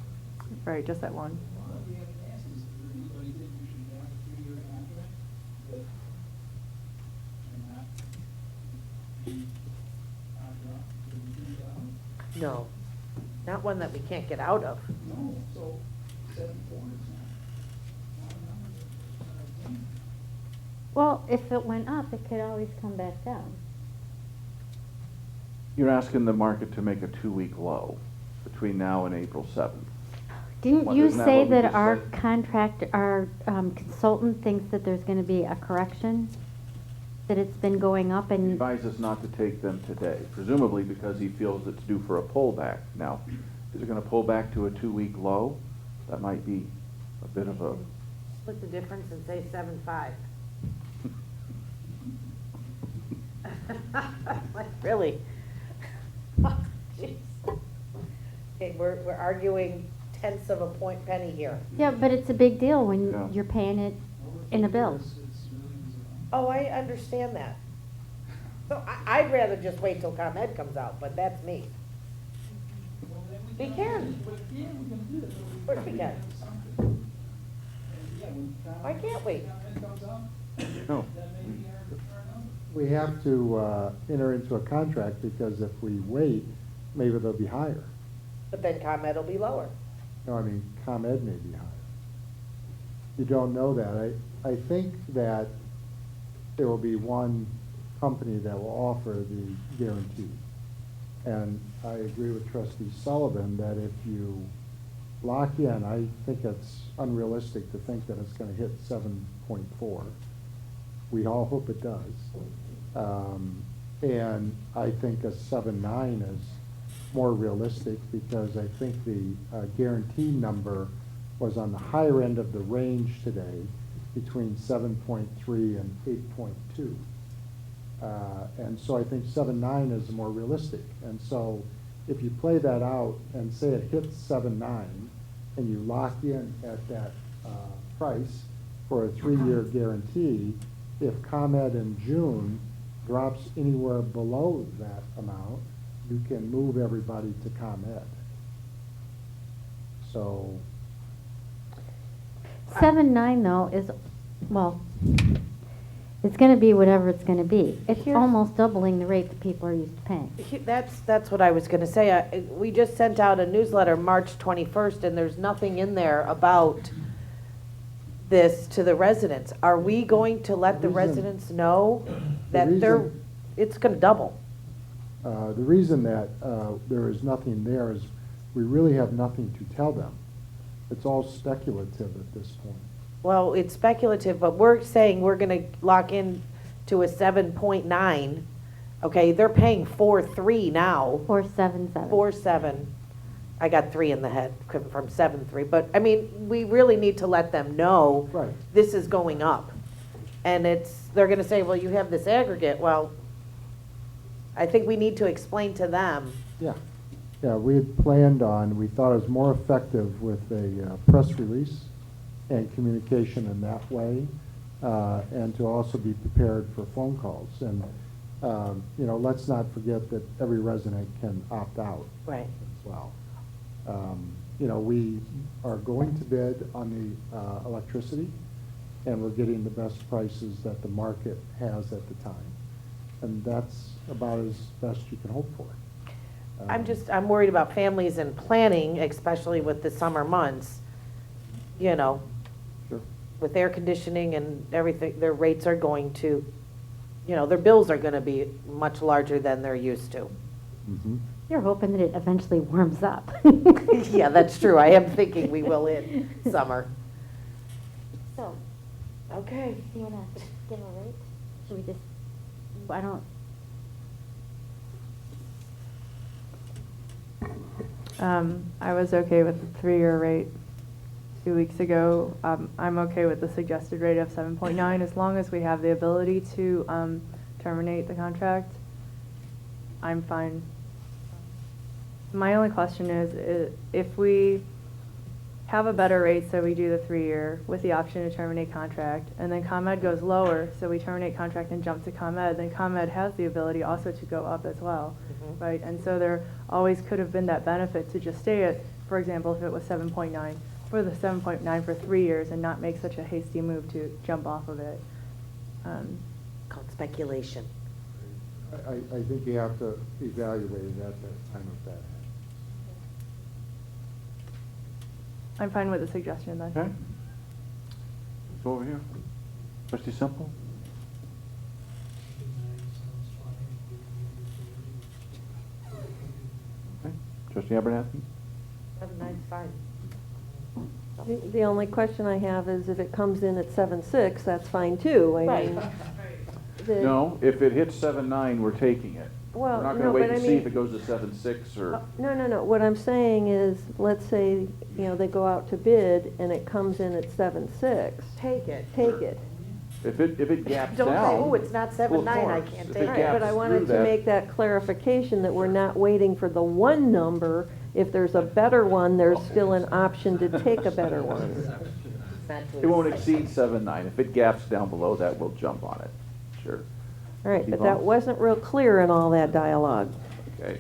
going to Right, just that one. Well, we haven't asked, is there anybody think we should have a 3-year contract? That cannot be opt-out, can we do that? No. Not one that we can't get out of. No, so 7.4 is not a number that I think. Well, if it went up, it could always come back down. You're asking the market to make a 2-week low between now and April 7th. Didn't What, you isn't that say what we that just our said? contract, our consultant thinks that there's gonna be a correction? That it's been going up He and, advised us not to take them today, presumably because he feels it's due for a pullback. Now, is it gonna pull back to a 2-week low? That might be a bit of a, Split the difference and say 7.5. Like, really? Oh, jeez. Okay, we're arguing tenths of a penny here. Yeah, but it's a big deal Yeah. when you're paying it in a bill. Oh, I understand that. So I'd rather just wait till ComEd comes out, but that's me. We can. Of course we can. Why can't we? No. We have to enter into a contract because if we wait, maybe they'll be higher. But then ComEd will be lower. No, I mean, ComEd may be higher. You don't know that. I think that there will be one company that will offer the guarantee. And I agree with Trustee Sullivan that if you lock in, I think it's unrealistic to think that it's gonna hit 7.4. We all hope it does. And I think a 7.9 is more realistic because I think the guarantee number was on the higher end of the range today between 7.3 and 8.2. And so I think 7.9 is more realistic. And so if you play that out and say it hits 7.9 and you lock in at that price for a 3-year guarantee, if ComEd in June drops anywhere below that amount, you can move everybody to ComEd. So, 7.9 though is, well, it's gonna be whatever it's gonna be. It's Here's- almost doubling the rate that people are used to paying. That's what I was gonna say. We just sent out a newsletter March 21st, and there's nothing in there about this to the residents. Are we going to let the The reason- residents know that reason- it's gonna double? the reason that there is nothing there is we really have nothing to tell them. It's all speculative at this point. Well, it's speculative, but we're saying we're gonna lock in to a 7.9. Okay, they're paying 4.3 now. 4.77. 4.7. I got 3 in the head from 7.3, but I mean, we really need to let them know Right. this is going up. And they're gonna say, well, you have this aggregate. Well, I think we need to explain to them. Yeah. Yeah, we had planned on, we thought it was more effective with a press release and communication in that way, and to also be prepared for phone calls. And, you know, let's not forget that every resident can opt out Right. as well. You know, we are going to bid on the electricity, and we're getting the best prices that the market has at the time. And that's about as best you can hope for. I'm worried about families and planning, especially with the summer months, you know, Sure. with air conditioning and everything, their rates are going to, you know, their bills are gonna be much larger than they're used to. Mhm. You're hoping that it eventually warms up. Yeah, that's true. I am thinking we will in summer. So, Okay. do you wanna give a rate? Should we just, I don't, I was okay with the 3-year rate 2 weeks ago. I'm okay with the suggested rate of 7.9 as long as we have the ability to terminate the contract. I'm fine. My only question is if we have a better rate, so we do the 3-year with the option to terminate contract, and then ComEd goes lower, so we terminate contract and jump to ComEd, then ComEd has the ability also to go up as well, right? And so there always could have been that benefit to just stay at, for example, if it was 7.9, for the 7.9 for 3 years and not make such a hasty move to jump off of it. Called speculation. I think you have to evaluate it at the time of that. I'm fine with the suggestion then. Okay. Let's go over here. Trustee Simple? Okay. Trustee Abernathy? 7.9 is fine. The only question I have is if it comes in at 7.6, that's fine too. I Right. mean, the- No, if it hits 7.9, we're taking it. Well, We're not no, gonna wait but and I see mean- if it goes to 7.6 or, No. What I'm saying is, let's say, you know, they go out to bid and it comes in at 7.6. Take it. Take it. If it gaps Don't down. say, oh, it's not well, of 7.9, I course, can't if take it it. gaps But I wanted through to make that clarification that we're not waiting for the one number. If there's a better one, there's still an option to take a better one. Not to It won't exceed. exceed 7.9. If it gaps down below that, we'll jump on it. Sure. All right, Keep but on. that wasn't real clear in all that dialogue. Okay.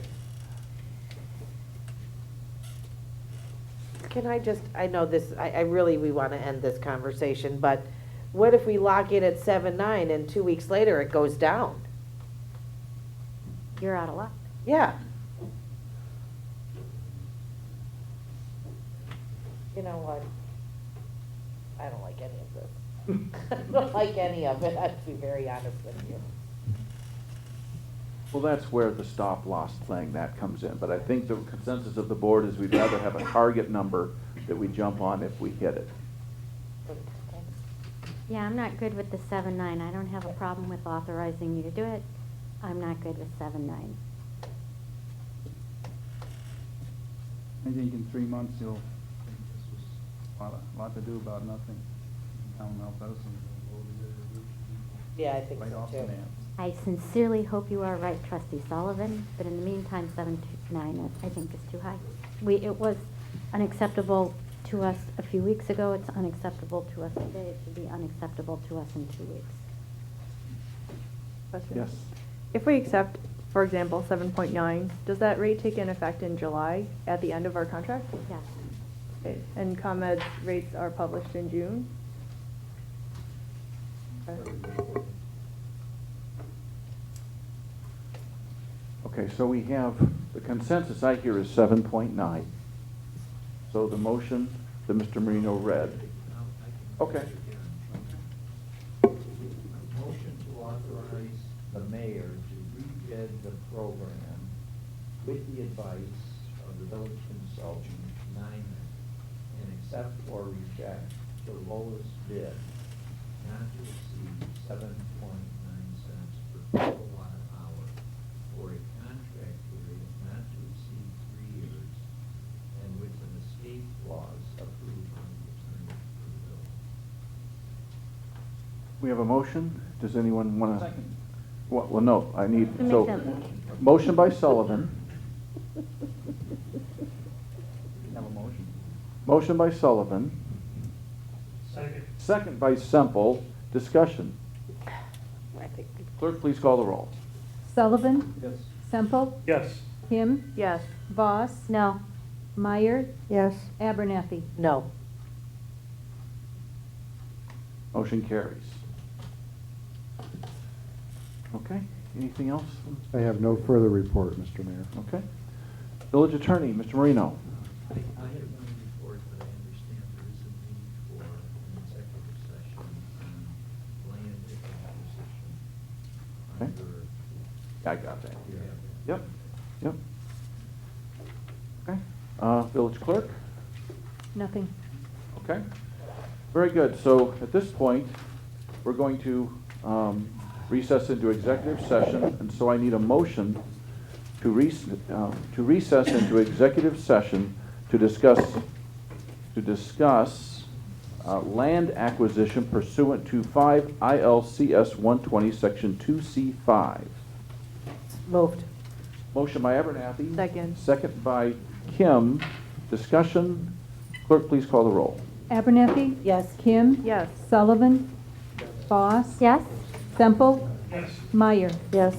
Can I just, I know this, I really, we want to end this conversation, but what if we lock in at 7.9 and 2 weeks later it goes down? You're out of luck. Yeah. You know what? I don't like any of this. I don't like any of it, I have to be very honest with you. Well, that's where the stop loss playing that comes in. But I think the consensus of the board is we'd rather have a target number that we jump on if we hit it. Yeah, I'm not good with the 7.9. I don't have a problem with authorizing you to do it. I'm not good with 7.9. I think in 3 months, you'll think this was a lot to do about nothing. Town help us and Yeah, I think right so off the too. bat. I sincerely hope you are right, Trustee Sullivan, but in the meantime, 7.9 I think is too high. It was unacceptable to us a few weeks ago. It's unacceptable to us today. It should be unacceptable to us in 2 weeks. Question? Yes. If we accept, for example, 7.9, does that rate take in effect in July at the end of our contract? Yes. Okay. And ComEd's rates are published in June? Okay. Okay, so we have, the consensus I hear is 7.9. So the motion that Mr. Marino read. Okay. Motion to authorize the mayor to rebid the program with the advice of the village consultant, Nyman, and accept or reject the lowest bid, not to exceed 7.9 cents per kilowatt hour for a contract period not to exceed 3 years, and with an escape clause approved by the attorney for the village. We have a motion. Does anyone want to? Second. Well, no, I need, Who so, makes that? motion by Sullivan. Have a motion? Motion by Sullivan. Second. Second by Semple. Discussion. I think Clerk, please call the roll. Sullivan, Yes. Semple, Yes. Kim, Yes. Voss, No. Meyer, Yes. Abernathy. no. Motion carries. Okay, anything else? I have no further report, Mr. Mayor. Okay. Village Attorney, Mr. Marino. I have no report, but I understand there is a need for an executive session on land acquisition. Okay. Under- I got that. You have that? Yep, yep. Okay, Village Clerk? Nothing. Okay. Very good. So at this point, we're going to recess into executive session, and so I need a motion to recess into executive session to discuss land acquisition pursuant to 5 ILCS 120, Section 2C5. Moved. Motion by Abernathy. Second. Second by Kim. Discussion. Clerk, please call the roll. Abernathy? Yes. Kim? Yes. Sullivan? Voss? Yes? Semple? Yes. Meyer? Yes.